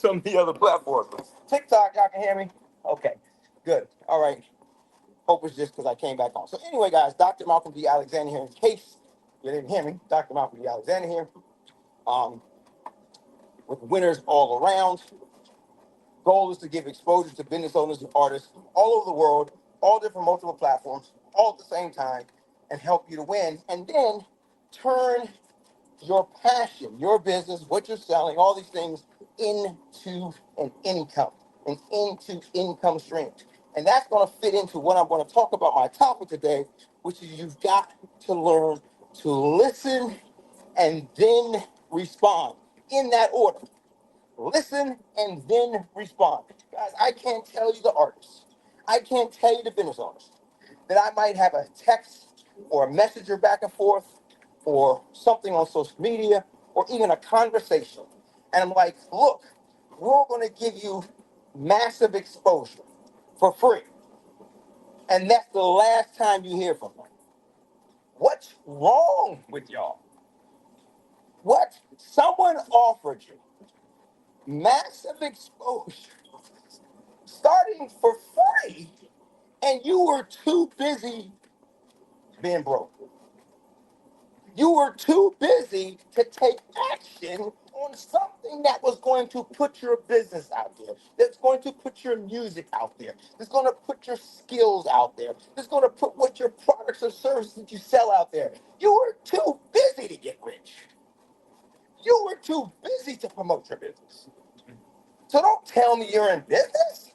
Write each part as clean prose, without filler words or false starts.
some of the other platforms. TikTok, y'all can hear me? Okay, good. All right. Hope it's just because I came back on. So anyway, guys, Dr. Malcolm D. Alexander here. In case you didn't hear me, Dr. Malcolm D. Alexander here. Um, with winners all around. Goal is to give exposure to business owners and artists all over the world, all different multiple platforms, all at the same time, and help you to win. And then turn your passion, your business, what you're selling, all these things into an into income streams. And that's going to fit into what I'm going to talk about my topic today, which is you've got to learn to listen and then respond in that order. Listen and then respond. Guys, I can't tell you the artists. I can't tell you the business owners that I might have a text or a messenger back and forth or something on social media or even a conversation. And I'm like, look, we're going to give you massive exposure for free. And that's the last time you hear from them. What's wrong with y'all? What? Someone offered you massive exposure starting for free and you were too busy being broke. You were too busy to take action on something that was going to put your business out there, that's going to put your music out there, that's going to put your skills out there, that's going to put what your products or services that you sell out there. You were too busy to get rich. You were too busy to promote your business. So don't tell me you're in business.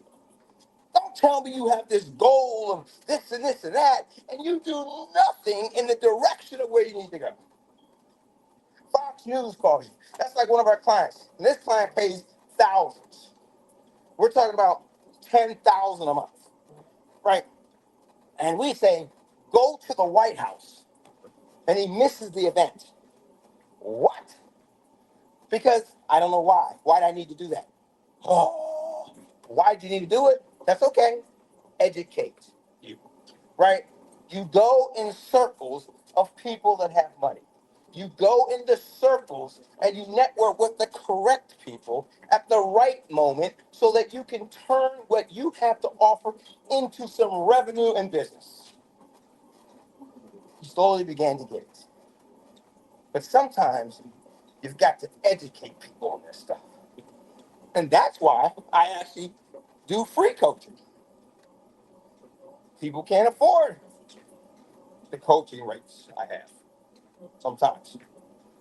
Don't tell me you have this goal of this and that, and you do nothing in the direction of where you need to go. Fox News calls you. That's like one of our clients. And this client pays thousands. We're talking about 10,000 a month, right? And we say, go to the White House. And he misses the event. What? Because I don't know why. Why do I need to do that? Oh, why do you need to do it? That's okay. Educate you, right? You go in circles of people that have money. You go into circles and you network with the correct people at the right moment so that you can turn what you have to offer into some revenue and business. You slowly began to get it. But sometimes you've got to educate people on this stuff. And that's why I actually do free coaching. People can't afford the coaching rates I have sometimes.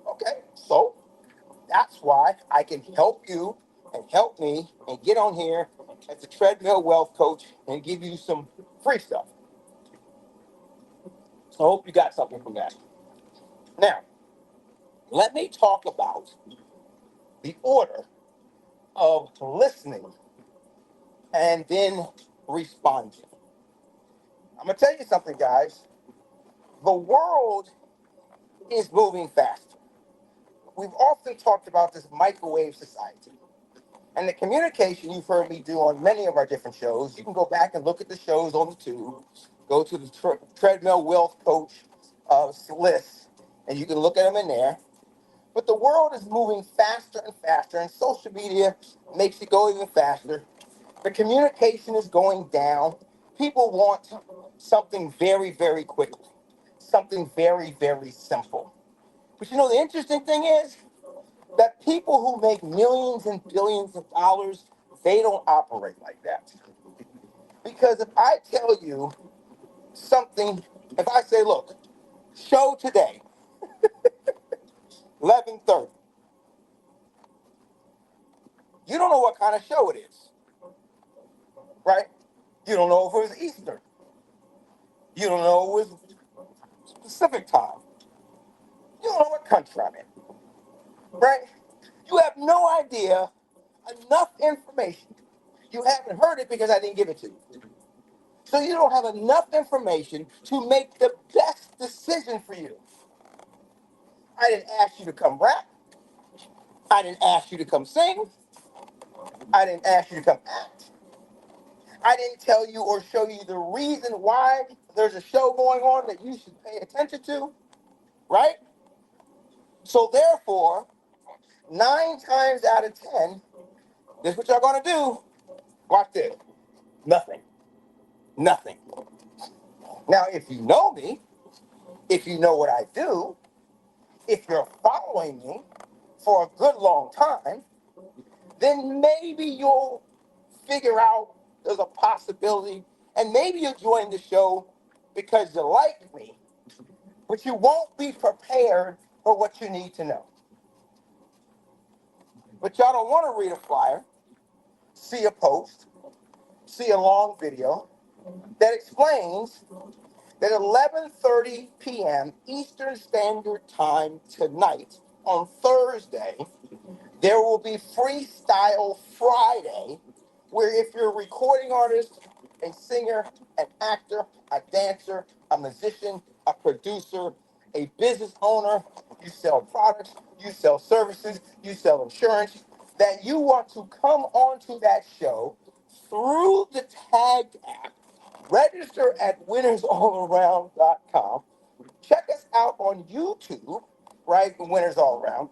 Okay, so that's why I can help you and help me and get on here as a treadmill wealth coach and give you some free stuff. So I hope you got something from that. Now, let me talk about the order of listening and then responding. I'm going to tell you something, guys. The world is moving faster. We've often talked about this microwave society. And the communication you've heard me do on many of our different shows, you can go back and look at the shows on the tube, go to the Treadmill Wealth Coach list, and you can look at them in there. But the world is moving faster and faster, and social media makes it go even faster. The communication is going down. People want something very, very quickly, something very, very simple. But you know, the interesting thing is that people who make millions and billions of dollars, they don't operate like that. Because if I tell you something, if I say, look, show today, 11:30, you don't know what kind of show it is, right? You don't know if it was Eastern. You don't know if it was Pacific time. You don't know what country I'm in, right? You have no idea enough information. You haven't heard it because I didn't give it to you. So you don't have enough information to make the best decision for you. I didn't ask you to come rap. I didn't ask you to come sing. I didn't ask you to come act. I didn't tell you or show you the reason why there's a show going on that you should pay attention to, right? So therefore, 9 times out of 10, This is what y'all gonna do. Watch this. Nothing. Nothing. Now, if you know me, if you know what I do, if you're following me for a good long time, then maybe you'll figure out there's a possibility, and maybe you'll join the show because you like me, but you won't be prepared for what you need to know. But y'all don't want to read a flyer, see a post, see a long video that explains that 11:30 p.m. Eastern Standard Time tonight on Thursday, there will be Freestyle Friday, where if you're a recording artist, a singer, an actor, a dancer, a musician, a producer, a business owner, you sell products, you sell services, you sell insurance, that you want to come onto that show through the Tagged app. Register at winnersallaround.com. Check us out on YouTube, right? Winners All Around,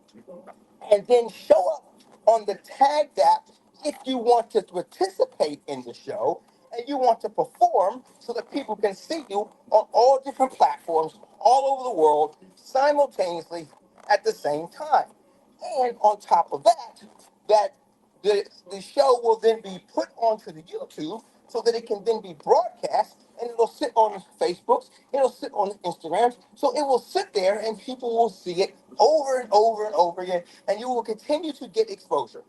and then show up on the Tagged app if you want to participate in the show and you want to perform so that people can see you on all different platforms all over the world simultaneously at the same time. And on top of that, that the show will then be put onto the YouTube so that it can then be broadcast and it'll sit on Facebooks, it'll sit on Instagrams, so it will sit there and people will see it over and over and over again, and you will continue to get exposure.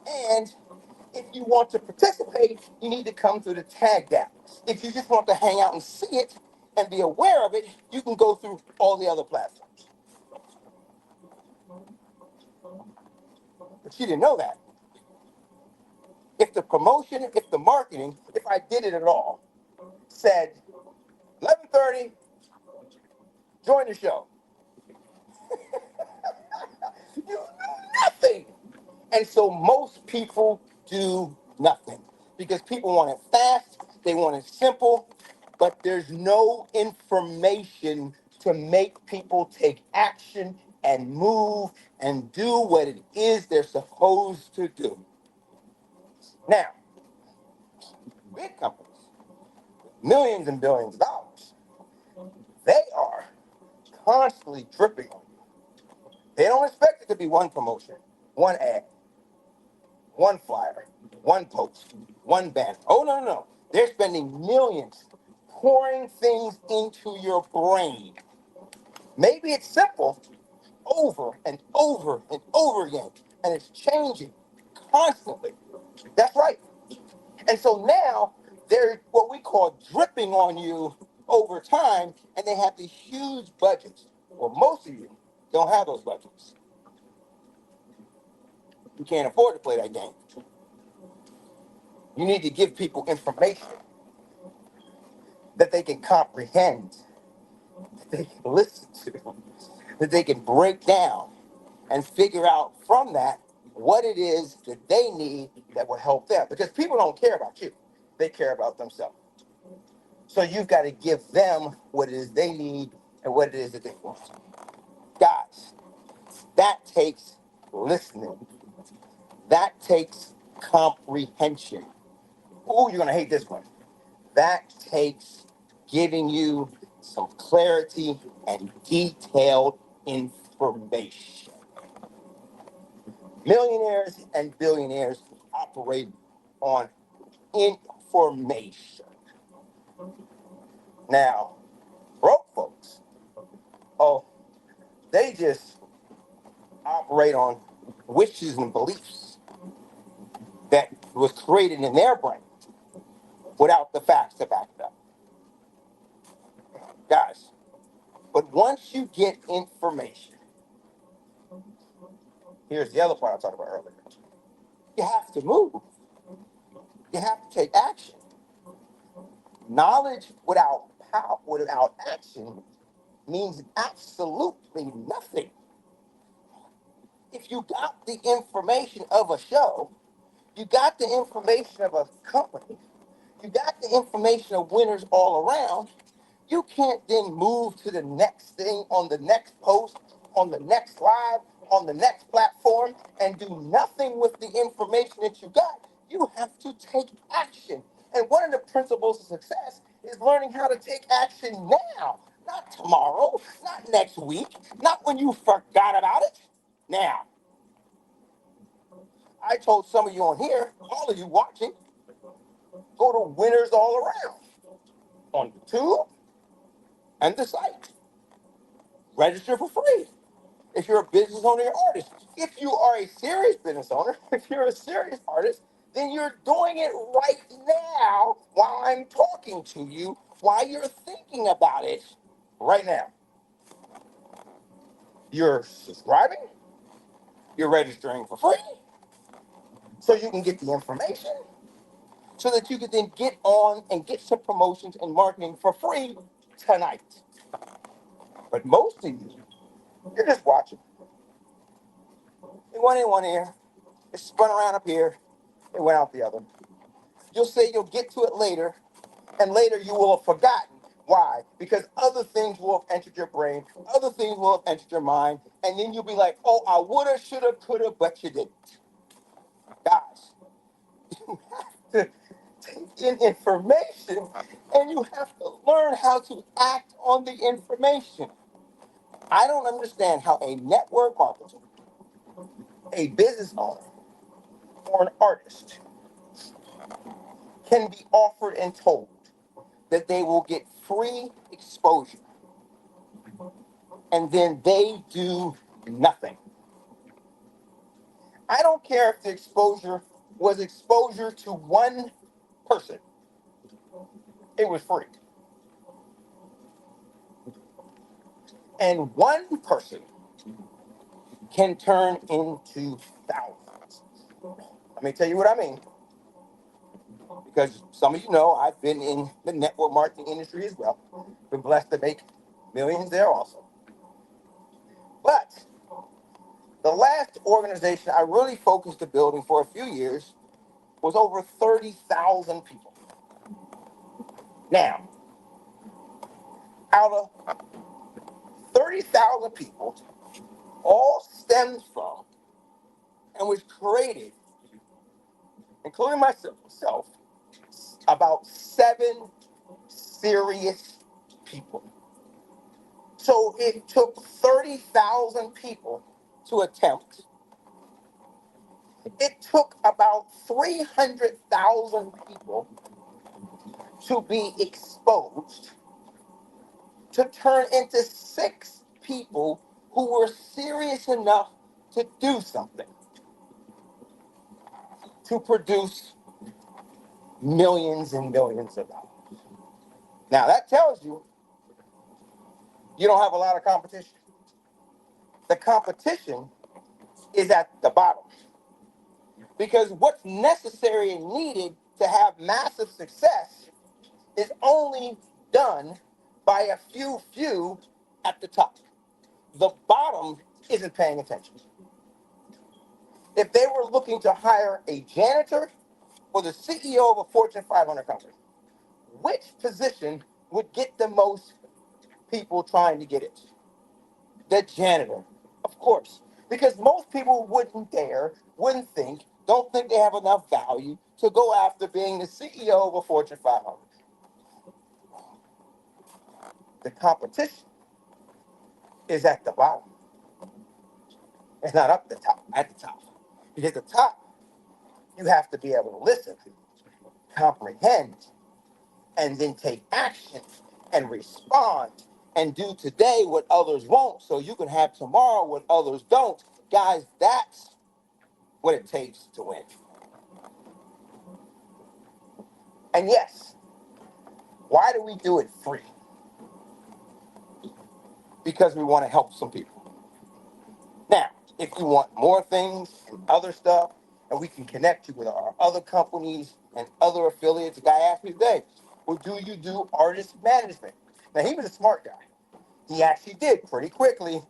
And if you want to participate, you need to come through the Tagged app. If you just want to hang out and see it and be aware of it, you can go through all the other platforms. But you didn't know that. If the promotion, if the marketing, if I did it at all, said 11:30, join the show. You do nothing. And so most people do nothing because people want it fast, they want it simple, but there's no information to make people take action and move and do what it is they're supposed to do. Now, big companies, millions and billions of dollars, they are constantly dripping on you. They don't expect it to be one promotion, one ad, one flyer, one post, one banner. Oh, no, no, no. They're spending millions pouring things into your brain. Maybe it's simple over and over and over again, and it's changing constantly. That's right. And so now they're what we call dripping on you over time, and they have these huge budgets. Well, most of you don't have those budgets. You can't afford to play that game. You need to give people information that they can comprehend, that they can listen to, that they can break down and figure out from that what it is that they need that will help them. Because people don't care about you, they care about themselves. So you've got to give them what it is they need and what it is that they want. Guys, that takes listening, that takes comprehension. Oh, you're going to hate this one. That takes giving you some clarity and detailed information. Millionaires and billionaires operate on information. Now, broke folks, oh, they just operate on wishes and beliefs that was created in their brain without the facts to back it up. Guys, but once you get information, here's the other part I talked about earlier. You have to move. You have to take action. Knowledge without power, without action, means absolutely nothing. If you got the information of a show, you got the information of a company, you got the information of winners all around, you can't then move to the next thing on the next post, on the next live, on the next platform and do nothing with the information that you got. You have to take action. And one of the principles of success is learning how to take action now, not tomorrow, not next week, not when you forgot about it. Now, I told some of you on here, all of you watching, go to Winners All Around on YouTube and the site. Register for free. If you're a business owner or artist, if you are a serious business owner, if you're a serious artist, then you're doing it right now while I'm talking to you, while you're thinking about it right now. You're subscribing, you're registering for free, so you can get the information, so that you can then get on and get some promotions and marketing for free tonight. But most of you, you're just watching. It went in one ear, it spun around up here, it went out the other. You'll say you'll get to it later, and later you will have forgotten. Why? Because other things will have entered your brain, other things will have entered your mind, and then you'll be like, oh, I woulda, shoulda, coulda, but you didn't. Guys, you have to take in information, and you have to learn how to act on the information. I don't understand how a network marketer, a business owner, or an artist can be offered and told that they will get free exposure, and then they do nothing. I don't care if the exposure was exposure to one person, it was free. And one person can turn into thousands. Let me tell you what I mean. Because some of you know I've been in the network marketing industry as well. Been blessed to make millions there also. But the last organization I really focused the building for a few years was over 30,000 people. Now, out of 30,000 people, all stems from and was created, including myself, about 7 serious people. So it took 30,000 people to attempt. It took about 300,000 people to be exposed to turn into 6 people who were serious enough to do something, to produce millions and millions of dollars. Now that tells you you don't have a lot of competition. The competition is at the bottom. Because what's necessary and needed to have massive success is only done by a few at the top. The bottom isn't paying attention. If they were looking to hire a janitor or the CEO of a Fortune 500 company, which position would get the most people trying to get it? The janitor, of course. Because most people wouldn't dare, wouldn't think, don't think they have enough value to go after being the CEO of a Fortune 500. The competition is at the bottom. It's not up the top, at the top. Because at the top, you have to be able to listen, comprehend, and then take action and respond and do today what others won't so you can have tomorrow what others don't. Guys, that's what it takes to win. And yes, why do we do it free? Because we want to help some people. Now, if you want more things and other stuff, and we can connect you with our other companies and other affiliates, a guy asked me today, well, do you do artist management? Now, he was a smart guy. He actually did pretty quickly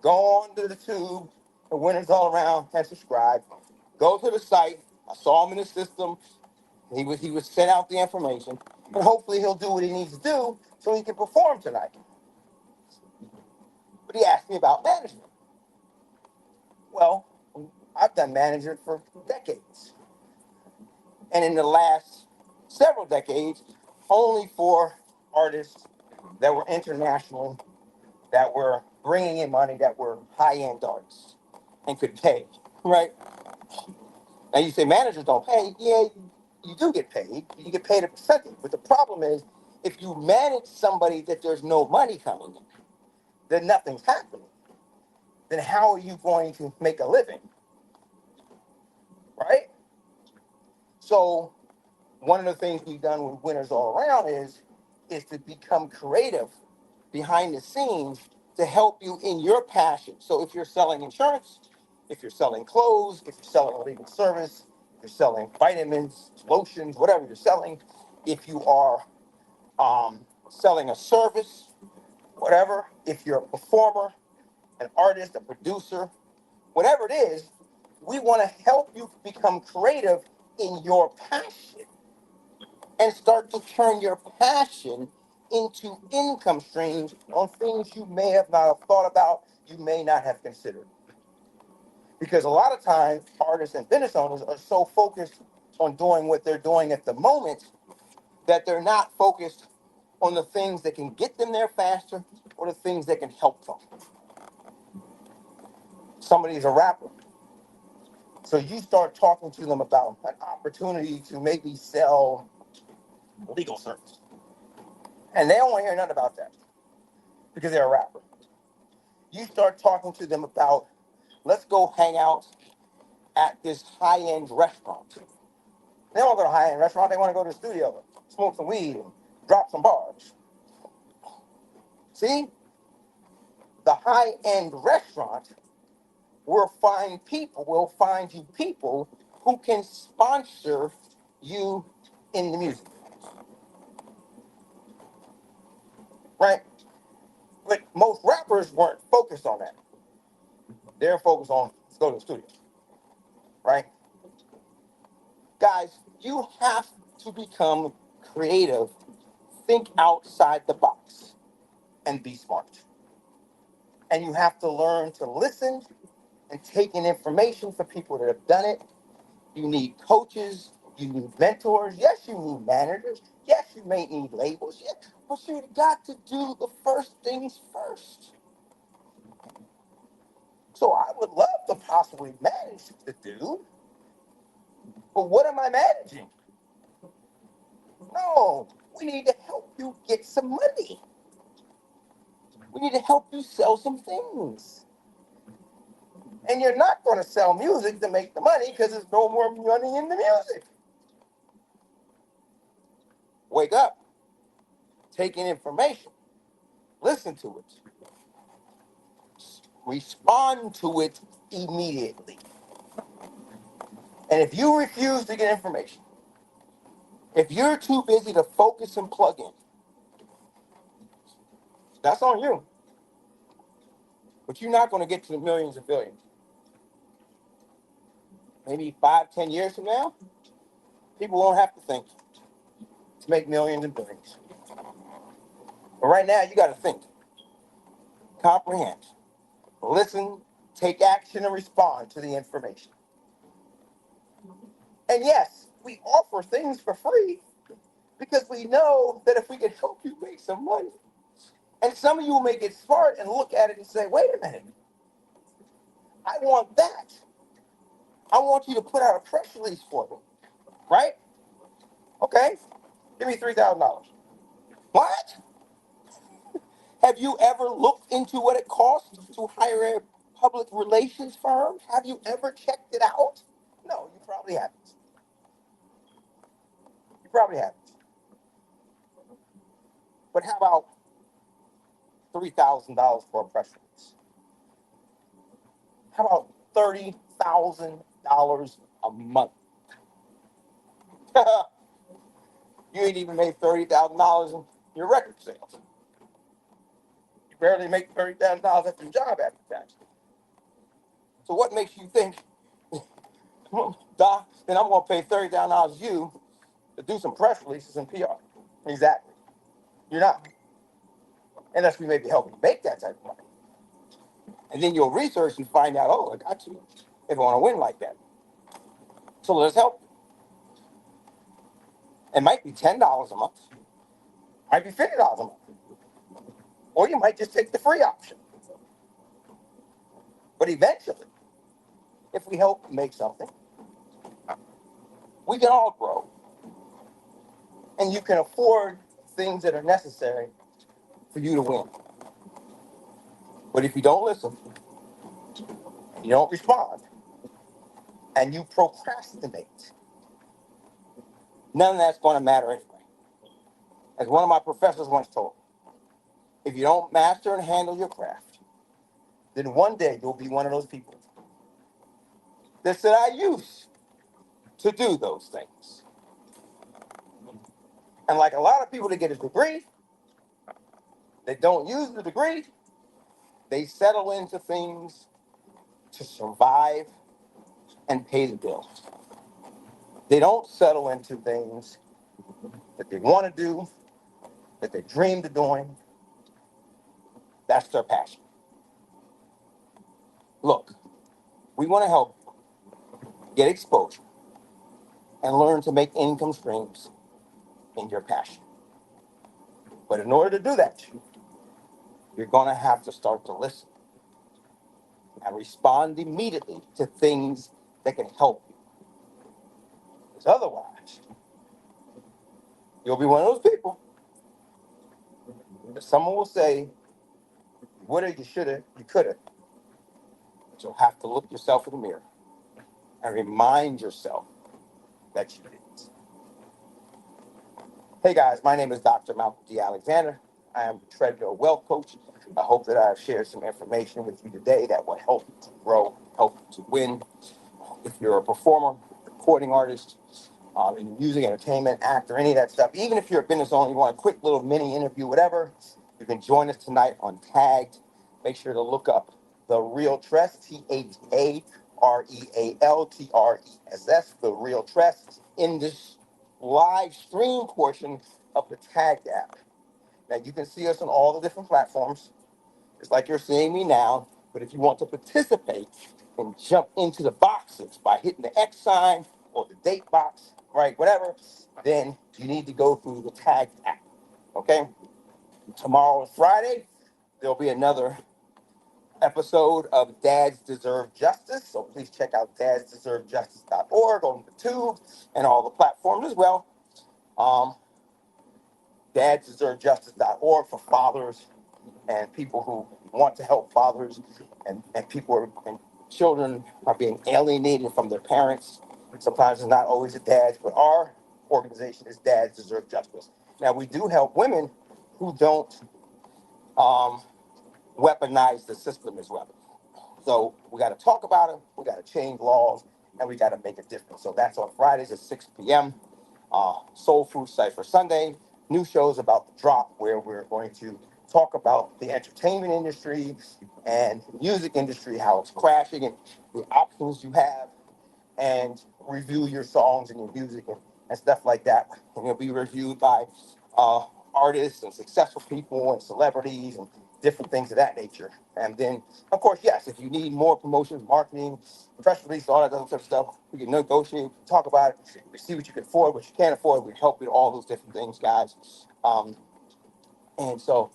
go on to the tube, the Winners All Around, and subscribe. Go to the site. I saw him in the system. He was sent out the information, and hopefully he'll do what he needs to do so he can perform tonight. But he asked me about management. Well, I've done management for decades. And in the last several decades, only for artists that were international, that were bringing in money, that were high end artists and could pay, right? Now you say managers don't pay. Yeah, you do get paid. You get paid a percentage. But the problem is, if you manage somebody that there's no money coming in, then nothing's happening. Then how are you going to make a living, right? So one of the things we've done with Winners All Around is to become creative behind the scenes to help you in your passion. So if you're selling insurance, if you're selling clothes, if you're selling a legal service, if you're selling vitamins, lotions, whatever you're selling, if you are selling a service, whatever, if you're a performer, an artist, a producer, whatever it is, we want to help you become creative in your passion and start to turn your passion into income streams on things you may have not have thought about, you may not have considered. Because a lot of times, artists and business owners are so focused on doing what they're doing at the moment that they're not focused on the things that can get them there faster or the things that can help them. Somebody's a rapper. So you start talking to them about an opportunity to maybe sell legal service. And they don't want to hear nothing about that because they're a rapper. You start talking to them about, let's go hang out at this high-end restaurant. They don't want to go to a high-end restaurant. They want to go to the studio, smoke some weed, and drop some bars. See? The high-end restaurant will find you people who can sponsor you in the music, right? But most rappers weren't focused on that. They're focused on, let's go to the studio, right? Guys, you have to become creative, think outside the box, and be smart. And you have to learn to listen and take in information from people that have done it. You need coaches, you need mentors. Yes, you need managers. Yes, you may need labels. Yes, but you got to do the first things first. So I would love to possibly manage the dude, but what am I managing? No, we need to help you get some money. We need to help you sell some things. And you're not going to sell music to make the money because there's no more money in the music. Wake up, take in information, listen to it, respond to it immediately. And if you refuse to get information, if you're too busy to focus and plug in, that's on you. But you're not going to get to the millions and billions. Maybe 5, 10 years from now, people won't have to think to make millions and billions. But right now, you got to think, comprehend, listen, take action, and respond to the information. And yes, we offer things for free because we know that if we can help you make some money, and some of you will make it smart and look at it and say, wait a minute, I want that. I want you to put out a press release for me, right? Okay, give me $3,000. What? Have you ever looked into what it costs to hire a public relations firm? Have you ever checked it out? No, you probably haven't. You probably haven't. But how about $3,000 for a press release? How about $30,000 a month? You ain't even made $30,000 in your record sales. You barely make $30,000 at your job after tax. So what makes you think, Doc, then I'm going to pay $30,000 to you to do some press releases and PR? Exactly. You're not. Unless we may be helping you make that type of money. And then you'll research and find out, oh, I got you. If I want to win like that. So let's help. It might be $10 a month, might be $50 a month. Or you might just take the free option. But eventually, if we help make something, we can all grow. And you can afford things that are necessary for you to win. But if you don't listen, you don't respond, and you procrastinate, none of that's going to matter anyway. As one of my professors once told me, if you don't master and handle your craft, then one day you'll be one of those people that said, I used to do those things. And like a lot of people that get a degree, they don't use the degree, they settle into things to survive and pay the bills. They don't settle into things that they want to do, that they dreamed of doing. That's their passion. Look, we want to help get exposure and learn to make income streams in your passion. But in order to do that, you're going to have to start to listen and respond immediately to things that can help you. Because otherwise, you'll be one of those people that someone will say, you woulda, you shoulda, you coulda. But you'll have to look yourself in the mirror and remind yourself that you didn't. Hey guys, my name is Dr. Malcolm D. Alexander. I am the Treadmill Wealth Coach. I hope that I've shared some information with you today that will help you to grow, help you to win. If you're a performer, recording artist, in music, entertainment, actor, any of that stuff, even if you're a business owner, you want a quick little mini interview, whatever, you can join us tonight on Tagged. Make sure to look up The Real Tress, THAREALTRESS, The Real Tress, in this live stream portion of the Tagged app. Now, you can see us on all the different platforms. It's like you're seeing me now, but if you want to participate and jump into the boxes by hitting the X sign or the date box, right, whatever, then you need to go through the Tagged app, okay? Tomorrow is Friday. There'll be another episode of Dads Deserve Justice, so please check out dadsdeservejustice.org on the Tube and all the platforms as well. Dadsdeservejustice.org for fathers and people who want to help fathers and people and children are being alienated from their parents. Sometimes it's not always the dads, but our organization is Dads Deserve Justice. Now, we do help women who don't weaponize the system as well. So we got to talk about it, we got to change laws, and we got to make a difference. So that's on Fridays at 6 p.m. Soul Food Cypher Sunday, new shows about the drop, where we're going to talk about the entertainment industry and the music industry, how it's crashing, and the options you have, and review your songs and your music and stuff like that. And it'll be reviewed by artists and successful people and celebrities and different things of that nature. And then, of course, yes, if you need more promotions, marketing, press release, all that other sort of stuff, we can negotiate, we can talk about it, we see what you can afford, what you can't afford, we help with all those different things, guys. And so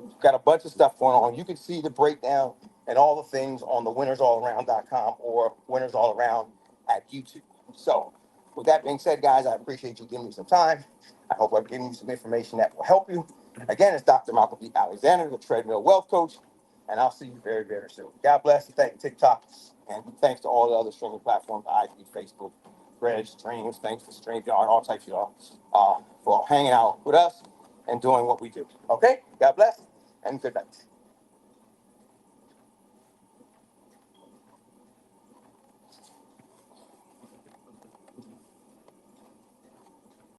we've got a bunch of stuff going on. You can see the breakdown and all the things on the winnersallaround.com or Winners All Around at YouTube. So with that being said, guys, I appreciate you giving me some time. I hope I've given you some information that will help you. Again, it's Dr. Malcolm D. Alexander, the Treadmill Wealth Coach, and I'll see you very, very soon. God bless and thank you, TikTok, and thanks to all the other streaming platforms, IG, Facebook, Reg, Streams, thanks to StreamYard, all types of y'all, for hanging out with us and doing what we do. Okay? God bless and good night.